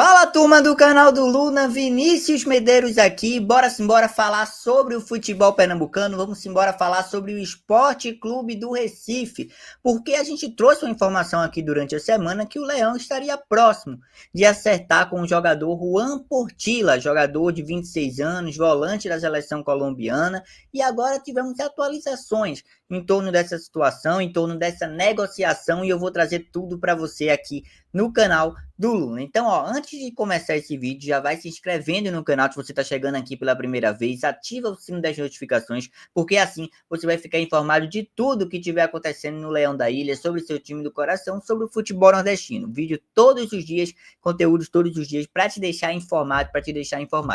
Fala, turma do canal do Luna, Vinícius Medeiros aqui. Bora simbora falar sobre o futebol pernambucano. Vamos embora falar sobre o Esporte Clube do Recife, porque a gente trouxe uma informação aqui durante a semana que o Leão estaria próximo de acertar com o jogador Juan Portilla, jogador de 26 anos, volante da seleção colombiana, e agora tivemos atualizações em torno dessa situação, em torno dessa negociação, e eu vou trazer tudo para você aqui no canal do Luna. Então, antes de começar esse vídeo, já vai se inscrevendo no canal se você está chegando aqui pela primeira vez, ativa o sino das notificações, porque assim você vai ficar informado de tudo que estiver acontecendo no Leão da Ilha, sobre o seu time do coração, sobre o futebol nordestino. Vídeo todos os dias, conteúdos todos os dias, para te deixar informado,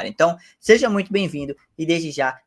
Então, seja muito bem-vindo e desde já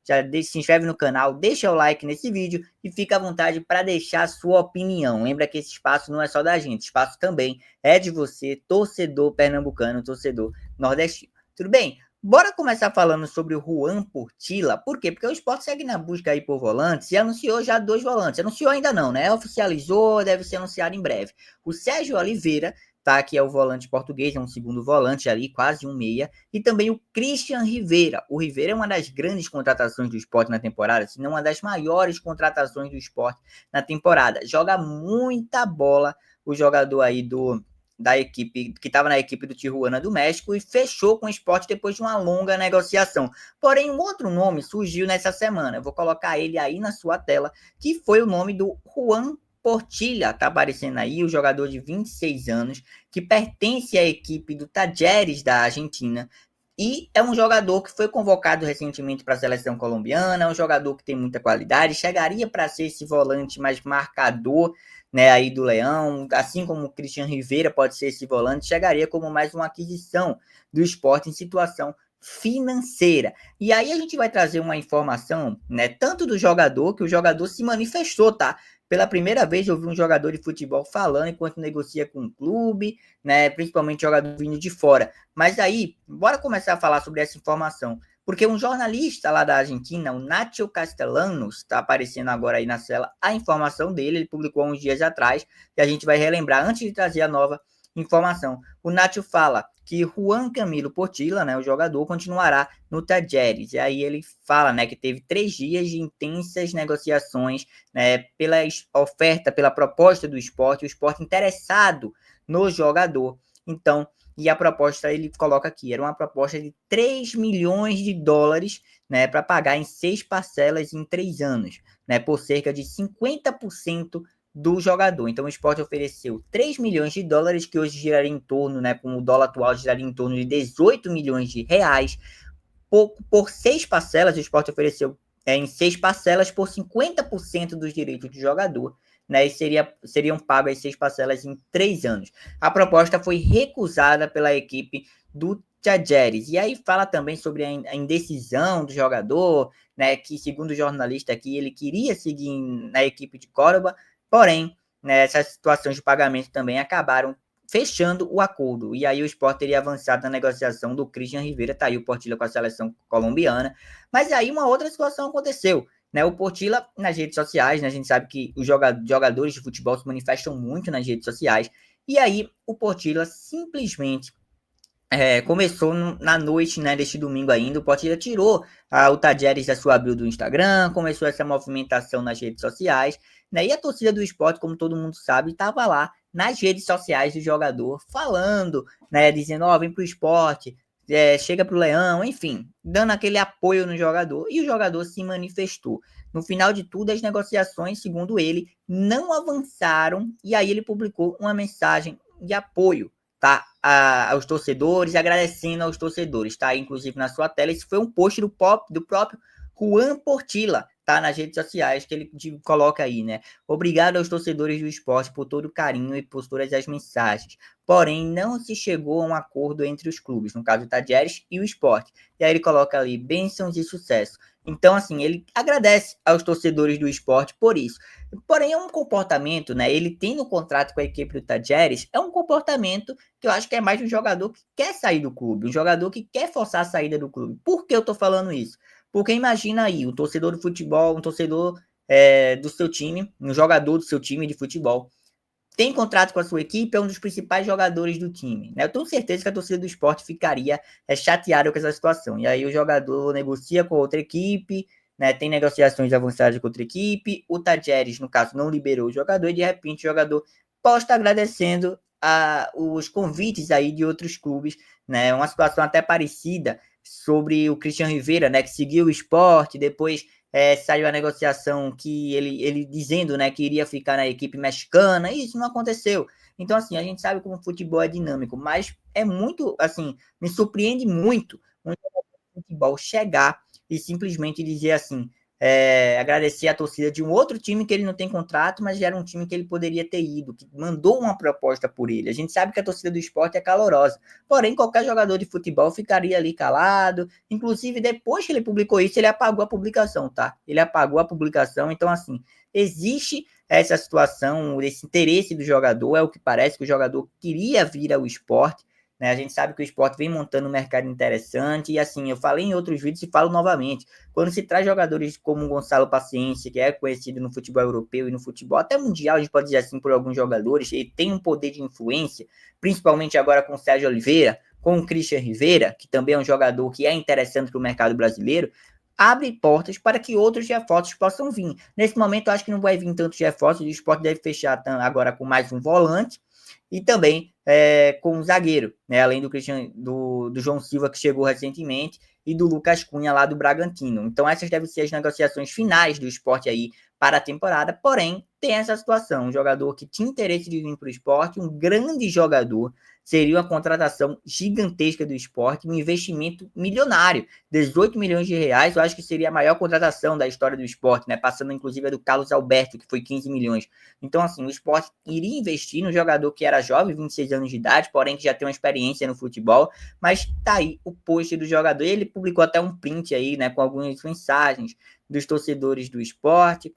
se inscreve no canal, deixa o like nesse vídeo e fica à vontade para deixar a sua opinião. Lembra que esse espaço não é só da gente, espaço também é de você, torcedor pernambucano, torcedor nordestino. Tudo bem? Bora começar falando sobre o Juan Portilla. Por quê? Porque o Sport segue na busca aí por volantes e anunciou já 2 volantes. Anunciou ainda não, né? Oficializou, deve ser anunciado em breve. O Sérgio Oliveira, tá, que é o volante português, é um segundo volante ali, quase um meia, e também o Christian Rivera. O Rivera é uma das grandes contratações do Sport na temporada, se não uma das maiores contratações do Sport na temporada. Joga muita bola o jogador aí da equipe, que estava na equipe do Tijuana do México e fechou com o Sport depois de uma longa negociação. Porém, um outro nome surgiu nessa semana, eu vou colocar ele aí na sua tela, que foi o nome do Juan Portilla, tá aparecendo aí, o jogador de 26 anos, que pertence à equipe do Talleres da Argentina, e é um jogador que foi convocado recentemente para a seleção colombiana, é um jogador que tem muita qualidade, chegaria para ser esse volante mais marcador, né, aí do Leão, assim como o Christian Rivera pode ser esse volante, chegaria como mais uma aquisição do Sport em situação financeira. E aí a gente vai trazer uma informação, né, tanto do jogador, que o jogador se manifestou, tá? Pela primeira vez eu vi um jogador de futebol falando enquanto negocia com o clube, né, principalmente jogador vindo de fora. Mas aí, bora começar a falar sobre essa informação. Porque um jornalista lá da Argentina, o Nacho Castellanos, está aparecendo agora aí na tela a informação dele, ele publicou uns dias atrás, e a gente vai relembrar antes de trazer a nova informação. O Nacho fala que Juan Camilo Portilla, né, o jogador, continuará no Talleres. E aí ele fala, né, que teve 3 dias de intensas negociações, né, pela oferta, pela proposta do Sport, o Sport interessado no jogador. Então, e a proposta ele coloca aqui, era uma proposta de 3 milhões de dólares, né, para pagar em 6 parcelas em 3 anos, né, por cerca de 50% do jogador. Então o Sport ofereceu 3 milhões de dólares, que hoje giraria em torno, né, com o dólar atual, giraria em torno de 18 milhões de reais. Por 6 parcelas, o Sport ofereceu em 6 parcelas por 50% dos direitos do jogador, né, e seriam pagas as 6 parcelas em 3 anos. A proposta foi recusada pela equipe do Talleres. E aí fala também sobre a indecisão do jogador, né, que segundo o jornalista aqui, ele queria seguir na equipe de Córdoba, porém, né, essas situações de pagamento também acabaram fechando o acordo. E aí o Sport teria avançado na negociação do Christian Rivera, tá aí o Portilla com a seleção colombiana. Mas aí uma outra situação aconteceu, né? O Portilla nas redes sociais, né? A gente sabe que os jogadores de futebol se manifestam muito nas redes sociais. E aí o Portilla simplesmente começou na noite, né, deste domingo ainda, o Portilla tirou o Talleres da sua build do Instagram, começou essa movimentação nas redes sociais, né, e a torcida do Sport, como todo mundo sabe, estava lá nas redes sociais do jogador, falando, né, dizendo, vem pro Sport, chega pro Leão, enfim, dando aquele apoio no jogador, e o jogador se manifestou. No final de tudo, as negociações, segundo ele, não avançaram, e aí ele publicou uma mensagem de apoio, tá, aos torcedores, agradecendo aos torcedores, tá, inclusive na sua tela. Esse foi um post do próprio Juan Portilla, tá, nas redes sociais, que ele coloca aí, né, obrigado aos torcedores do Sport por todo o carinho e por todas as mensagens, porém não se chegou a um acordo entre os clubes, no caso o Talleres e o Sport, e aí ele coloca ali, bênçãos e sucesso. Então, assim, ele agradece aos torcedores do Sport por isso. Porém, é um comportamento, né? Ele tem no contrato com a equipe do Talleres, é um comportamento que eu acho que é mais um jogador que quer sair do clube, um jogador que quer forçar a saída do clube. Por que eu tô falando isso? Porque imagina aí, um torcedor de futebol, um torcedor do seu time, um jogador do seu time de futebol, tem contrato com a sua equipe, é um dos principais jogadores do time, né? Eu tenho certeza que a torcida do Sport ficaria chateada com essa situação. E aí o jogador negocia com outra equipe, né? Tem negociações avançadas com outra equipe, o Tadjeres, no caso, não liberou o jogador, e de repente o jogador pode estar agradecendo os convites aí de outros clubes, né? Uma situação até parecida sobre o Christian Rivera, né? Que seguiu o Sport, depois saiu a negociação que ele dizendo, né, que iria ficar na equipe mexicana, e isso não aconteceu. Então, assim, a gente sabe como o futebol é dinâmico, mas é muito, assim, me surpreende muito um jogador de futebol chegar e simplesmente dizer assim, agradecer a torcida de um outro time que ele não tem contrato, mas já era um time que ele poderia ter ido, que mandou uma proposta por ele. A gente sabe que a torcida do esporte é calorosa, porém qualquer jogador de futebol ficaria ali calado. Inclusive, depois que ele publicou isso, ele apagou a publicação, tá? Ele apagou a publicação, então assim, existe essa situação, esse interesse do jogador, é o que parece que o jogador queria vir ao esporte, né? A gente sabe que o esporte vem montando um mercado interessante, e assim, eu falei em outros vídeos e falo novamente, quando se traz jogadores como o Gonçalo Paciência, que é conhecido no futebol europeu e no futebol até mundial, a gente pode dizer assim, por alguns jogadores, ele tem um poder de influência, principalmente agora com o Sérgio Oliveira, com o Christian Rivera, que também é um jogador que é interessante para o mercado brasileiro, abre portas para que outros reforços possam vir. Nesse momento, eu acho que não vai vir tantos reforços, o esporte deve fechar agora com mais um volante, e também com um zagueiro, né? Além do João Silva, que chegou recentemente, e do Lucas Cunha, lá do Bragantino. Então, essas devem ser as negociações finais do esporte aí para a temporada, porém, tem essa situação, um jogador que tinha interesse de vir para o esporte, um grande jogador, seria uma contratação gigantesca do esporte, um investimento milionário, 18 milhões de reais, eu acho que seria a maior contratação da história do esporte, né? Passando inclusive a do Carlos Alberto, que foi 15 milhões. Então, assim, o esporte iria investir no jogador que era jovem, 26 anos de idade, porém que já tem uma experiência no futebol, mas tá aí o post do jogador, e ele publicou até um print aí, né, com algumas mensagens dos torcedores do esporte,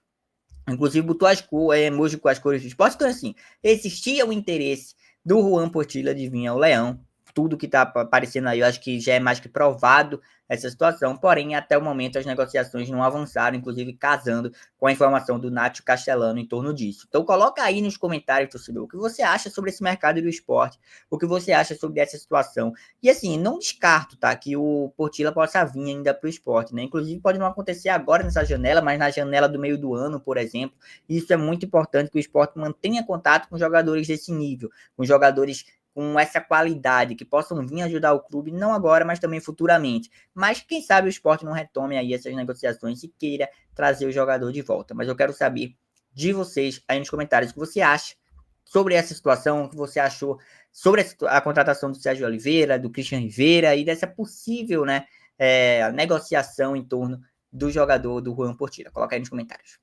inclusive botou emoji com as cores do esporte. Então, assim, existia o interesse do Juan Portilla de vir ao Leão. Tudo que está aparecendo aí, eu acho que já é mais que provado essa situação. Porém, até o momento, as negociações não avançaram, inclusive casando com a informação do Nátio Castelano em torno disso. Então, coloca aí nos comentários, torcedor, o que você acha sobre esse mercado do esporte, o que você acha sobre essa situação. E, assim, não descarto, tá, que o Portilla possa vir ainda para o esporte, né? Inclusive, pode não acontecer agora nessa janela, mas na janela do meio do ano, por exemplo. Isso é muito importante, que o esporte mantenha contato com jogadores desse nível, com jogadores com essa qualidade, que possam vir ajudar o clube, não agora, mas também futuramente. Mas quem sabe o esporte não retome aí essas negociações e queira trazer o jogador de volta. Mas eu quero saber de vocês aí nos comentários o que você acha sobre essa situação, o que você achou sobre a contratação do Sérgio Oliveira, do Christian Rivera e dessa possível, né, negociação em torno do jogador do Juan Portilla. Coloca aí nos comentários.